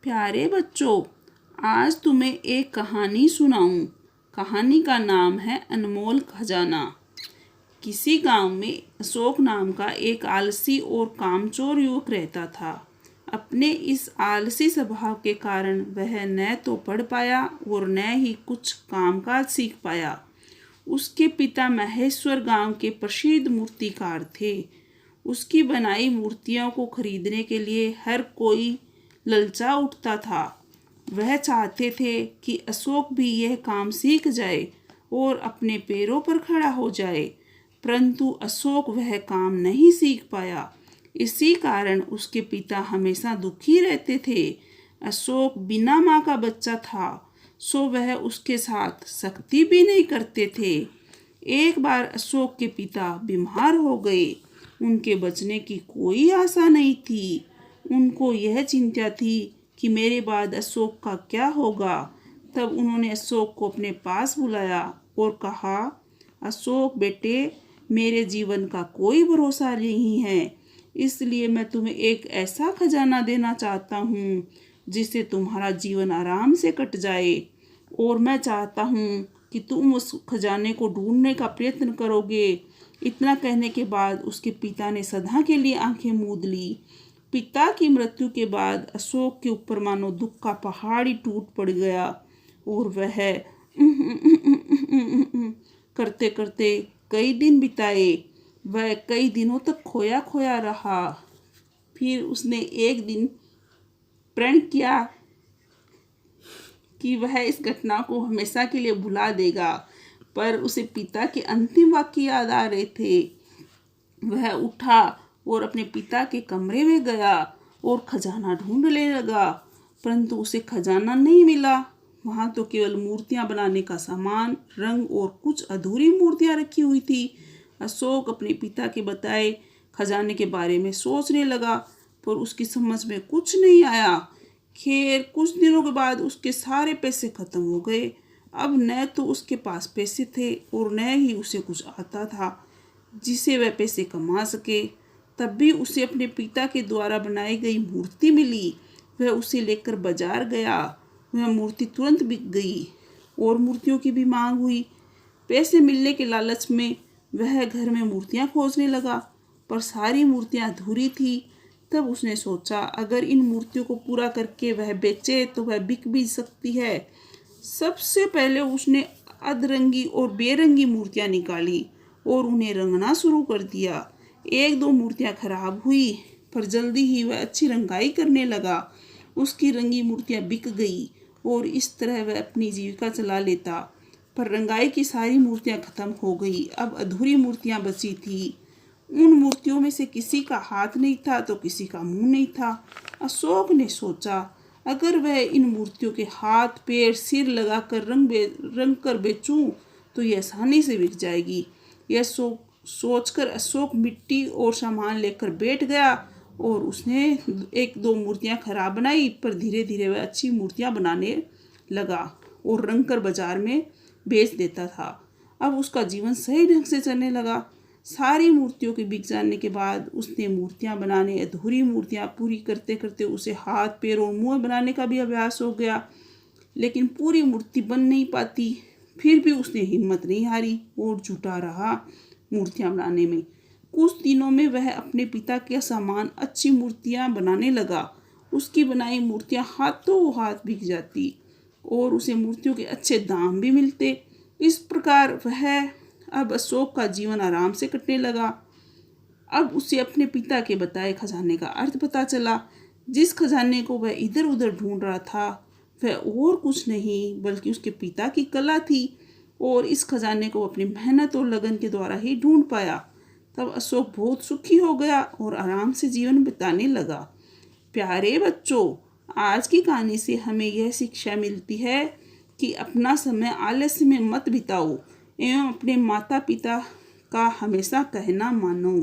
प्यारे बच्चों, आज तुम्हें एक कहानी सुनाऊं। कहानी का नाम है अनमोल खजाना। किसी गांव में अशोक नाम का एक आलसी और कामचोर युवक रहता था। अपने इस आलसी स्वभाव के कारण वह न तो पढ़ पाया और न ही कुछ कामकाज सीख पाया। उसके पिता महेश्वर गांव के प्रसिद्ध मूर्तिकार थे। उसकी बनाई मूर्तियों को खरीदने के लिए हर कोई ललचा उठता था। वह चाहते थे कि अशोक भी यह काम सीख जाए और अपने पैरों पर खड़ा हो जाए, परंतु अशोक वह काम नहीं सीख पाया। इसी कारण उसके पिता हमेशा दुखी रहते थे। अशोक बिना माँ का बच्चा था, सो वह उसके साथ सख्ती भी नहीं करते थे। एक बार अशोक के पिता बीमार हो गए। उनके बचने की कोई आशा नहीं थी। उनको यह चिंता थी कि मेरे बाद अशोक का क्या होगा। तब उन्होंने अशोक को अपने पास बुलाया और कहा, अशोक बेटे, मेरे जीवन का कोई भरोसा नहीं है, इसलिए मैं तुम्हें एक ऐसा खजाना देना चाहता हूँ जिससे तुम्हारा जीवन आराम से कट जाए। और मैं चाहता हूँ कि तुम उस खजाने को ढूंढने का प्रयत्न करोगे। इतना कहने के बाद उसके पिता ने सदा के लिए आंखें मूंद ली। पिता की मृत्यु के बाद अशोक के ऊपर मानो दुख का पहाड़ ही टूट पड़ गया और वह करते करते कई दिन बिताए। वह कई दिनों तक खोया खोया रहा। फिर उसने एक दिन प्रण किया कि वह इस घटना को हमेशा के लिए भुला देगा, पर उसे पिता के अंतिम वाक्य याद आ रहे थे। वह उठा और अपने पिता के कमरे में गया और खजाना ढूंढने लगा, परंतु उसे खजाना नहीं मिला। वहाँ तो केवल मूर्तियाँ बनाने का सामान, रंग और कुछ अधूरी मूर्तियाँ रखी हुई थी। अशोक अपने पिता के बताए खजाने के बारे में सोचने लगा, पर उसकी समझ में कुछ नहीं आया। खैर, कुछ दिनों के बाद उसके सारे पैसे खत्म हो गए। अब न तो उसके पास पैसे थे और न ही उसे कुछ आता था जिसे वह पैसे कमा सके। तब भी उसे अपने पिता के द्वारा बनाई गई मूर्ति मिली। वह उसे लेकर बाजार गया। वह मूर्ति तुरंत बिक गई और मूर्तियों की भी मांग हुई। पैसे मिलने के लालच में वह घर में मूर्तियां खोजने लगा, पर सारी मूर्तियां अधूरी थी। तब उसने सोचा, अगर इन मूर्तियों को पूरा करके वह बेचे तो वह बिक भी सकती है। सबसे पहले उसने अधरंगी और बेरंगी मूर्तियां निकाली और उन्हें रंगना शुरू कर दिया। एक दो मूर्तियां खराब हुई, पर जल्दी ही वह अच्छी रंगाई करने लगा। उसकी रंगी मूर्तियां बिक गई और इस तरह वह अपनी जीविका चला लेता। पर रंगाई की सारी मूर्तियां खत्म हो गई। अब अधूरी मूर्तियां बची थी। उन मूर्तियों में से किसी का हाथ नहीं था तो किसी का मुंह नहीं था। अशोक ने सोचा, अगर वह इन मूर्तियों के हाथ, पैर, सिर लगाकर रंग कर बेचूं तो ये आसानी से बिक जाएगी। यह सोचकर अशोक मिट्टी और सामान लेकर बैठ गया और उसने एक दो मूर्तियां खराब बनाई, पर धीरे धीरे वह अच्छी मूर्तियां बनाने लगा और रंग कर बाजार में बेच देता था। अब उसका जीवन सही ढंग से चलने लगा। सारी मूर्तियों के बिक जाने के बाद उसने मूर्तियां बनाने, अधूरी मूर्तियां पूरी करते करते उसे हाथ, पैर और मुंह बनाने का भी अभ्यास हो गया, लेकिन पूरी मूर्ति बन नहीं पाती। फिर भी उसने हिम्मत नहीं हारी और जुटा रहा मूर्तियां बनाने में। कुछ दिनों में वह अपने पिता के समान अच्छी मूर्तियां बनाने लगा। उसकी बनाई मूर्तियां हाथों हाथ बिक जाती और उसे मूर्तियों के अच्छे दाम भी मिलते। इस प्रकार वह अब अशोक का जीवन आराम से कटने लगा। अब उसे अपने पिता के बताए खजाने का अर्थ पता चला। जिस खजाने को वह इधर उधर ढूंढ रहा था वह और कुछ नहीं बल्कि उसके पिता की कला थी, और इस खजाने को अपनी मेहनत और लगन के द्वारा ही ढूंढ पाया। तब अशोक बहुत सुखी हो गया और आराम से जीवन बिताने लगा। प्यारे बच्चों, आज की कहानी से हमें यह शिक्षा मिलती है कि अपना समय आलस्य में मत बिताओ एवं अपने माता पिता का हमेशा कहना मानो।